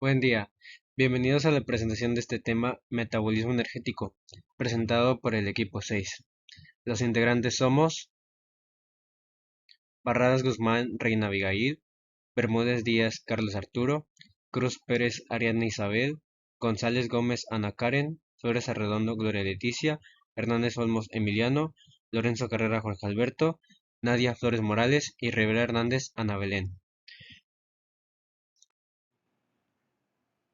Buen día, bienvenidos a la presentación de este tema Metabolismo energético, presentado por el equipo 6. Los integrantes somos Barradas Guzmán Reina Abigail, Bermúdez Díaz Carlos Arturo, Cruz Pérez Ariadna Isabel, González Gómez Ana Karen, Flores Arredondo Gloria Leticia, Hernández Olmos Emiliano, Lorenzo Carrera Jorge Alberto, Nadia Flores Morales y Rivera Hernández Ana Belén.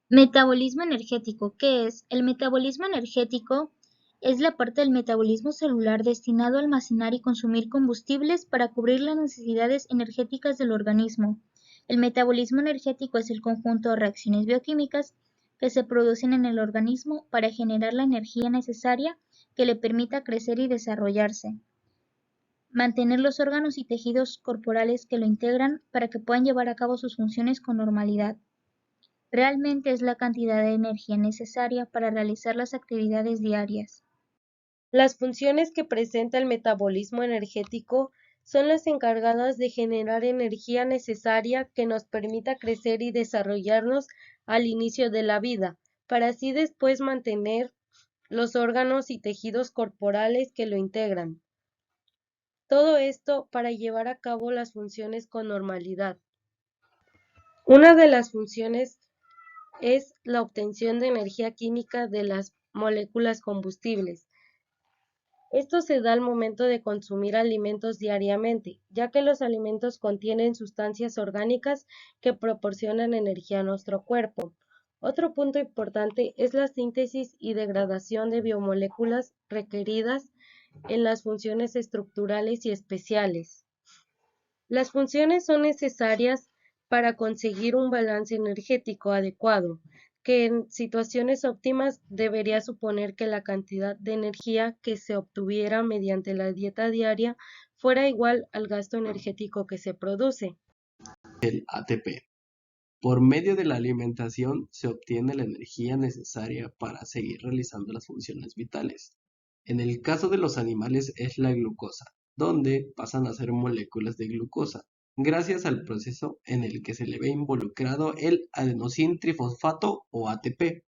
Metabolismo energético. ¿Qué es? El metabolismo energético es la parte del metabolismo celular destinado a almacenar y consumir combustibles para cubrir las necesidades energéticas del organismo. El metabolismo energético es el conjunto de reacciones bioquímicas que se producen en el organismo para generar la energía necesaria que le permita crecer y desarrollarse, mantener los órganos y tejidos corporales que lo integran para que puedan llevar a cabo sus funciones con normalidad. Realmente es la cantidad de energía necesaria para realizar las actividades diarias. Las funciones que presenta el metabolismo energético son las encargadas de generar energía necesaria que nos permita crecer y desarrollarnos al inicio de la vida, para así después mantener los órganos y tejidos corporales que lo integran. Todo esto para llevar a cabo las funciones con normalidad. Una de las funciones es la obtención de energía química de las moléculas combustibles. Esto se da al momento de consumir alimentos diariamente, ya que los alimentos contienen sustancias orgánicas que proporcionan energía a nuestro cuerpo. Otro punto importante es la síntesis y degradación de biomoléculas requeridas en las funciones estructurales y especiales. Las funciones son necesarias para conseguir un balance energético adecuado, que en situaciones óptimas debería suponer que la cantidad de energía que se obtuviera mediante la dieta diaria fuera igual al gasto energético que se produce. El ATP. Por medio de la alimentación se obtiene la energía necesaria para seguir realizando las funciones vitales. En el caso de los animales es la glucosa, donde pasan a ser moléculas de glucosa, gracias al proceso en el que se le ve involucrado el adenosín trifosfato o ATP.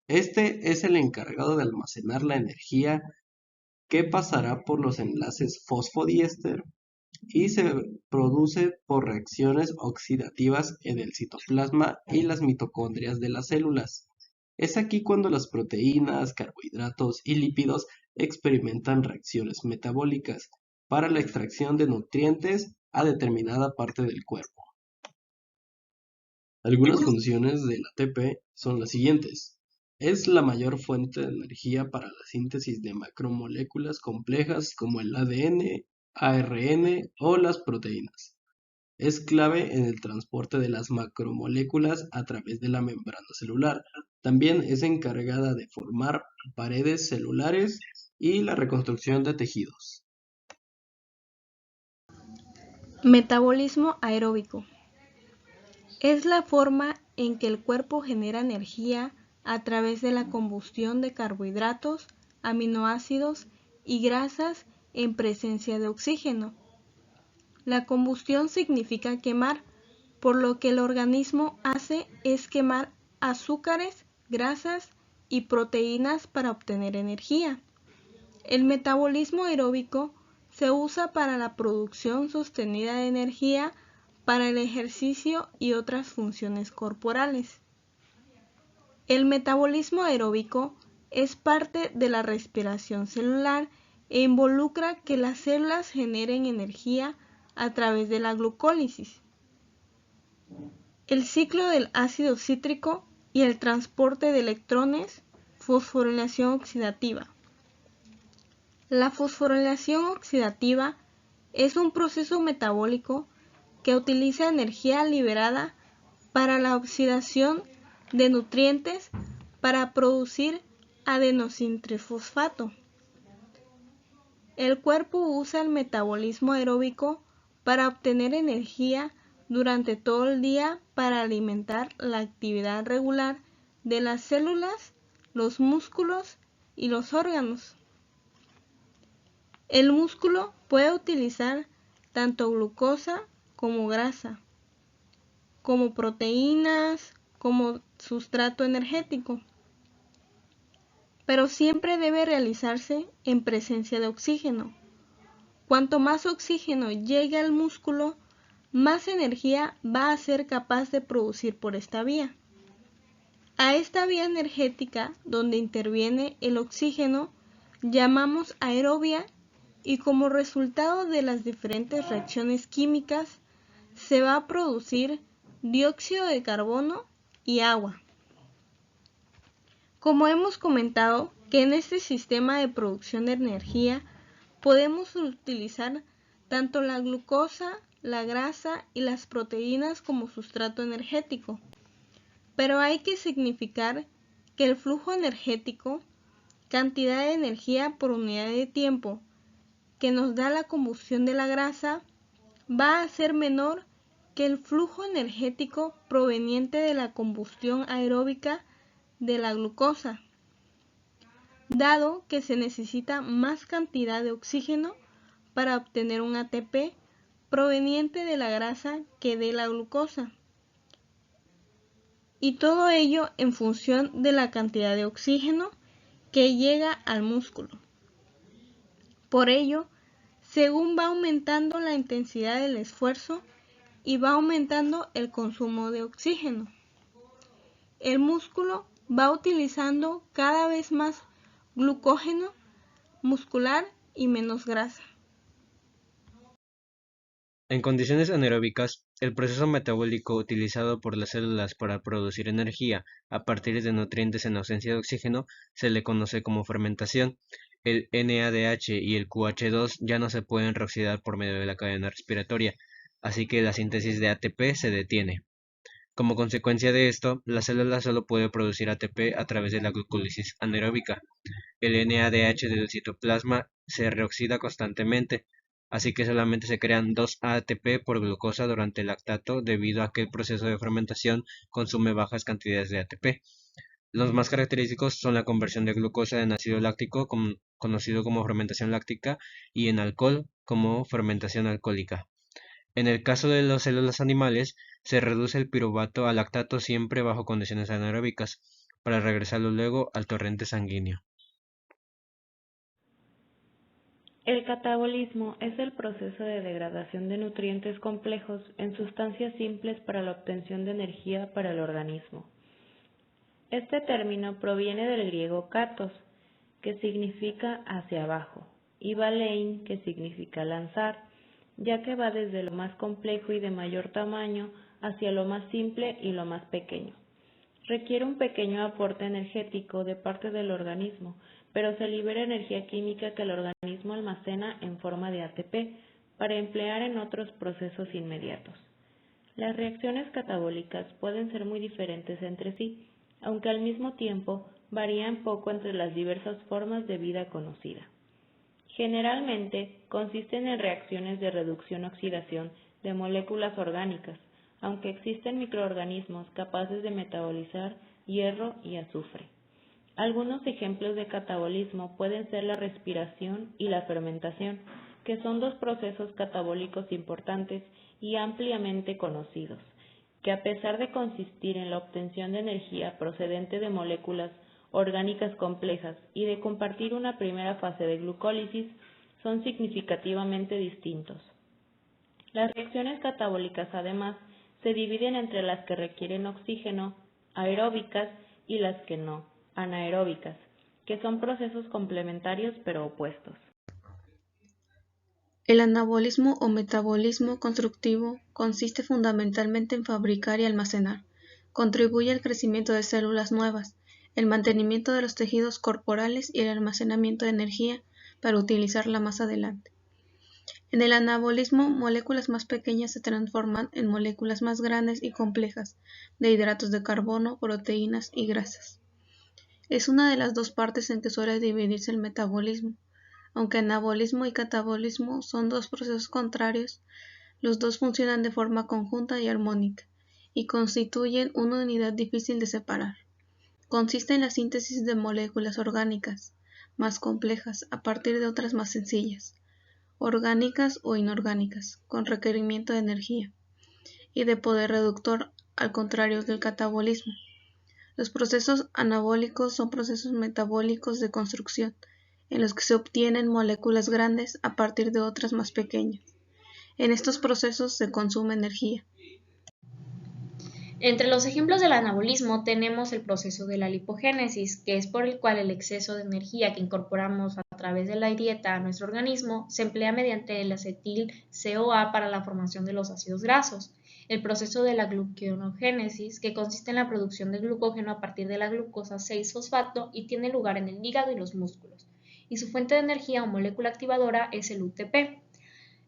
Este es el encargado de almacenar la energía que pasará por los enlaces fosfodiéster y se produce por reacciones oxidativas en el citoplasma y las mitocondrias de las células. Es aquí cuando las proteínas, carbohidratos y lípidos experimentan reacciones metabólicas para la extracción de nutrientes a determinada parte del cuerpo. Algunas funciones del ATP son las siguientes. Es la mayor fuente de energía para la síntesis de macromoléculas complejas como el ADN, ARN o las proteínas. Es clave en el transporte de las macromoléculas a través de la membrana celular. También es encargada de formar paredes celulares y la reconstrucción de tejidos. Metabolismo aeróbico. Es la forma en que el cuerpo genera energía a través de la combustión de carbohidratos, aminoácidos y grasas en presencia de oxígeno. La combustión significa quemar, por lo que el organismo hace es quemar azúcares, grasas y proteínas para obtener energía. El metabolismo aeróbico se usa para la producción sostenida de energía para el ejercicio y otras funciones corporales. El metabolismo aeróbico es parte de la respiración celular e involucra que las células generen energía a través de la glucólisis, el ciclo del ácido cítrico y el transporte de electrones, fosforilación oxidativa. La fosforilación oxidativa es un proceso metabólico que utiliza energía liberada para la oxidación de nutrientes para producir adenosintrifosfato. El cuerpo usa el metabolismo aeróbico para obtener energía durante todo el día para alimentar la actividad regular de las células, los músculos y los órganos. El músculo puede utilizar tanto glucosa como grasa, como proteínas, como sustrato energético, pero siempre debe realizarse en presencia de oxígeno. Cuanto más oxígeno llegue al músculo, más energía va a ser capaz de producir por esta vía. A esta vía energética, donde interviene el oxígeno, llamamos aerobia, y como resultado de las diferentes reacciones químicas, se va a producir dióxido de carbono y agua. Como hemos comentado, que en este sistema de producción de energía podemos utilizar tanto la glucosa, la grasa y las proteínas como sustrato energético. Pero hay que significar que el flujo energético, cantidad de energía por unidad de tiempo, que nos da la combustión de la grasa, va a ser menor que el flujo energético proveniente de la combustión aeróbica de la glucosa, dado que se necesita más cantidad de oxígeno para obtener un ATP proveniente de la grasa que de la glucosa, y todo ello en función de la cantidad de oxígeno que llega al músculo. Por ello, según va aumentando la intensidad del esfuerzo y va aumentando el consumo de oxígeno, el músculo va utilizando cada vez más glucógeno muscular y menos grasa. En condiciones anaeróbicas, el proceso metabólico utilizado por las células para producir energía a partir de nutrientes en ausencia de oxígeno se le conoce como fermentación. El NADH y el QH2 ya no se pueden reoxidar por medio de la cadena respiratoria, así que la síntesis de ATP se detiene. Como consecuencia de esto, la célula solo puede producir ATP a través de la glucólisis anaeróbica. El NADH del citoplasma se reoxida constantemente, así que solamente se crean 2 ATP por glucosa durante el lactato debido a que el proceso de fermentación consume bajas cantidades de ATP. Los más característicos son la conversión de glucosa en ácido láctico, conocido como fermentación láctica, y en alcohol, como fermentación alcohólica. En el caso de las células animales, se reduce el piruvato a lactato siempre bajo condiciones anaeróbicas, para regresarlo luego al torrente sanguíneo. El catabolismo es el proceso de degradación de nutrientes complejos en sustancias simples para la obtención de energía para el organismo. Este término proviene del griego katos, que significa hacia abajo, y balein, que significa lanzar, ya que va desde lo más complejo y de mayor tamaño hacia lo más simple y lo más pequeño. Requiere un pequeño aporte energético de parte del organismo, pero se libera energía química que el organismo almacena en forma de ATP para emplear en otros procesos inmediatos. Las reacciones catabólicas pueden ser muy diferentes entre sí, aunque al mismo tiempo varían poco entre las diversas formas de vida conocida. Generalmente consisten en reacciones de reducción-oxidación de moléculas orgánicas, aunque existen microorganismos capaces de metabolizar hierro y azufre. Algunos ejemplos de catabolismo pueden ser la respiración y la fermentación, que son dos procesos catabólicos importantes y ampliamente conocidos, que a pesar de consistir en la obtención de energía procedente de moléculas orgánicas complejas y de compartir una primera fase de glucólisis, son significativamente distintos. Las reacciones catabólicas, además, se dividen entre las que requieren oxígeno, aeróbicas, y las que no, anaeróbicas, que son procesos complementarios pero opuestos. El anabolismo o metabolismo constructivo consiste fundamentalmente en fabricar y almacenar. Contribuye al crecimiento de células nuevas, el mantenimiento de los tejidos corporales y el almacenamiento de energía para utilizarla más adelante. En el anabolismo, moléculas más pequeñas se transforman en moléculas más grandes y complejas de hidratos de carbono, proteínas y grasas. Es una de las dos partes en que suele dividirse el metabolismo. Aunque anabolismo y catabolismo son dos procesos contrarios, los dos funcionan de forma conjunta y armónica, y constituyen una unidad difícil de separar. Consiste en la síntesis de moléculas orgánicas más complejas a partir de otras más sencillas, orgánicas o inorgánicas, con requerimiento de energía y de poder reductor al contrario del catabolismo. Los procesos anabólicos son procesos metabólicos de construcción, en los que se obtienen moléculas grandes a partir de otras más pequeñas. En estos procesos se consume energía. Entre los ejemplos del anabolismo tenemos el proceso de la lipogénesis, que es por el cual el exceso de energía que incorporamos a través de la dieta a nuestro organismo se emplea mediante el acetil-CoA para la formación de los ácidos grasos. El proceso de la gluconeogénesis, que consiste en la producción de glucógeno a partir de la glucosa 6-fosfato y tiene lugar en el hígado y los músculos. Y su fuente de energía o molécula activadora es el UTP.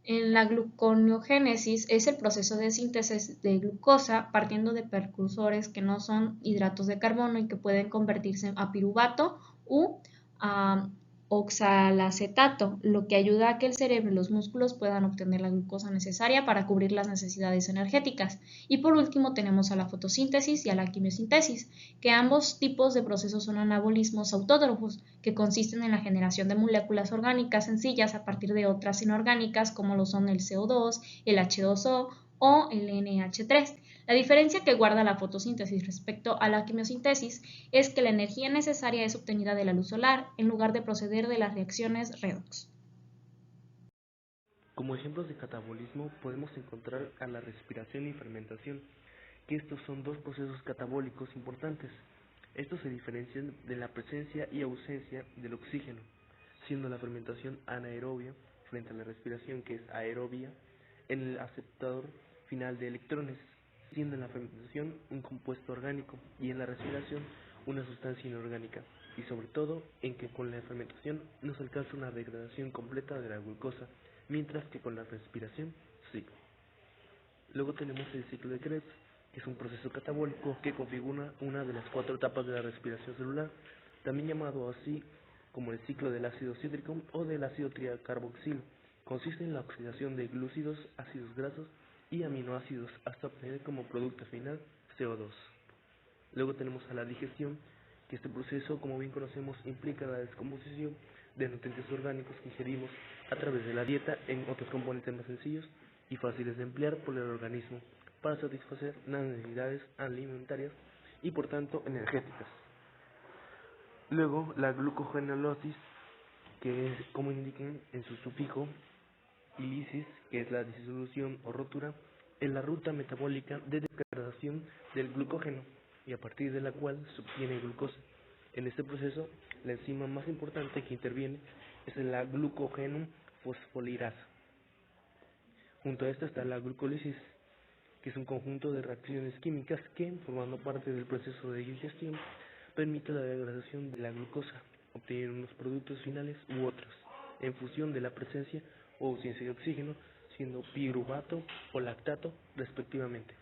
En la gluconeogénesis es el proceso de síntesis de glucosa partiendo de precursores que no son hidratos de carbono y que pueden convertirse a piruvato u a oxalacetato, lo que ayuda a que el cerebro y los músculos puedan obtener la glucosa necesaria para cubrir las necesidades energéticas. Y por último tenemos a la fotosíntesis y a la quimiosíntesis, que ambos tipos de procesos son anabolismos autótrofos, que consisten en la generación de moléculas orgánicas sencillas a partir de otras inorgánicas como lo son el CO2, el H2O o el NH3. La diferencia que guarda la fotosíntesis respecto a la quimiosíntesis es que la energía necesaria es obtenida de la luz solar en lugar de proceder de las reacciones redox. Como ejemplos de catabolismo podemos encontrar a la respiración y fermentación, que estos son dos procesos catabólicos importantes. Estos se diferencian de la presencia y ausencia del oxígeno, siendo la fermentación anaerobia frente a la respiración, que es aerobia, en el aceptador final de electrones, siendo en la fermentación un compuesto orgánico y en la respiración una sustancia inorgánica, y sobre todo en que con la fermentación no se alcanza una degradación completa de la glucosa, mientras que con la respiración sí. Luego tenemos el ciclo de Krebs, que es un proceso catabólico que configura una de las 4 etapas de la respiración celular, también llamado así como el ciclo del ácido cítrico o del ácido tricarboxilo. Consiste en la oxidación de glúcidos, ácidos grasos y aminoácidos hasta obtener como producto final CO2. Luego tenemos a la digestión, que este proceso, como bien conocemos, implica la descomposición de nutrientes orgánicos que ingerimos a través de la dieta en otros componentes más sencillos y fáciles de emplear por el organismo para satisfacer las necesidades alimentarias y por tanto energéticas. Luego la glucogenolosis, que es, como indican en su sufijo, y lisis, que es la disolución o rotura, es la ruta metabólica de degradación del glucógeno y a partir de la cual se obtiene glucosa. En este proceso, la enzima más importante que interviene es la glucógeno fosfolirasa. Junto a esta está la glucólisis, que es un conjunto de reacciones químicas que, formando parte del proceso de digestión, permite la degradación de la glucosa, obteniendo unos productos finales u otros, en función de la presencia o ausencia de oxígeno, siendo piruvato o lactato respectivamente.